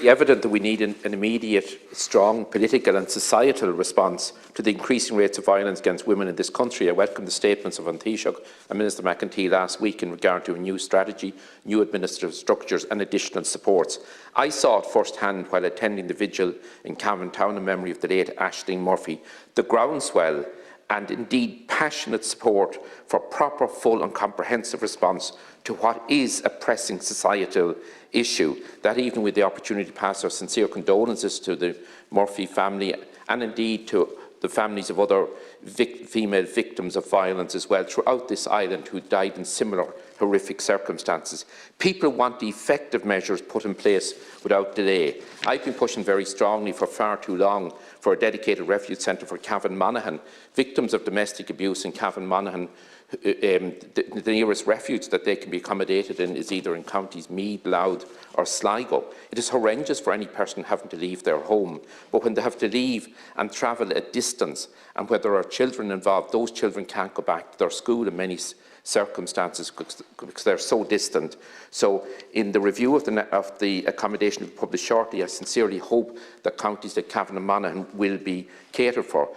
evident that we need an immediate, strong political and societal response to the increasing rates of violence against women in this country. I welcome the statements of An Taoiseach and Minister McEntee last week in regard to a new strategy, new administrative structures and additional supports. I saw it first-hand while attending the vigil in Cavan Town in memory of the late Aisling Murphy. The groundswell and indeed passionate support for proper, full and comprehensive response to what is a pressing societal issue. That evening we had the opportunity to pass our sincere condolences to the Murphy family and indeed to the families of other female victims of violence as well throughout this island who died in similar horrific circumstances. People want the effective measures put in place without delay. I've been pushing very strongly for far too long for a dedicated refuge centre for Cavan Monaghan. Victims of domestic abuse in Cavan Monaghan, the nearest refuge that they can be accommodated in is either in counties Meath, Louth or Sligo. It is horrendous for any person having to leave their home, but when they have to leave and travel a distance, and where there are children involved, those children can't go back to their school in many circumstances because they're so distant. So in the review of the accommodation to be published shortly, I sincerely hope that counties like Cavan and Monaghan will be catered for.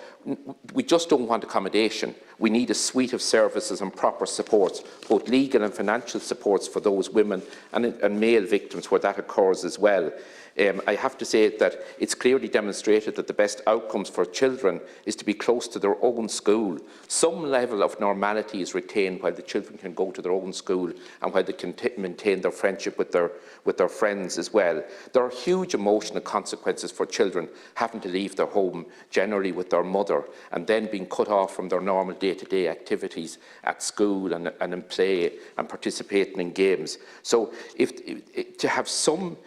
We just don't want accommodation. We need a suite of services and proper supports, both legal and financial supports for those women and male victims where that occurs as well. I have to say that it's clearly demonstrated that the best outcomes for children is to be close to their own school. Some level of normality is retained while the children can go to their own school and while they can maintain their friendship with their friends as well. There are huge emotional consequences for children having to leave their home, generally with their mother, and then being cut off from their normal day-to-day activities at school and in play and participating in games. So to have some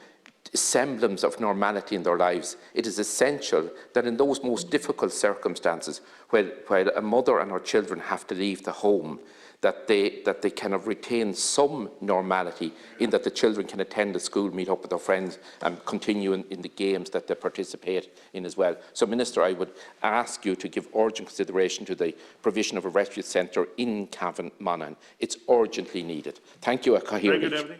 semblance of normality in their lives, it is essential that in those most difficult circumstances, while a mother and her children have to leave the home, that they kind of retain some normality in that the children can attend the school, meet up with their friends and continue in the games that they participate in as well. So, Minister, I would ask you to give urgent consideration to the provision of a refuge centre in Cavan Monaghan. It's urgently needed. Thank you, Oireachtas.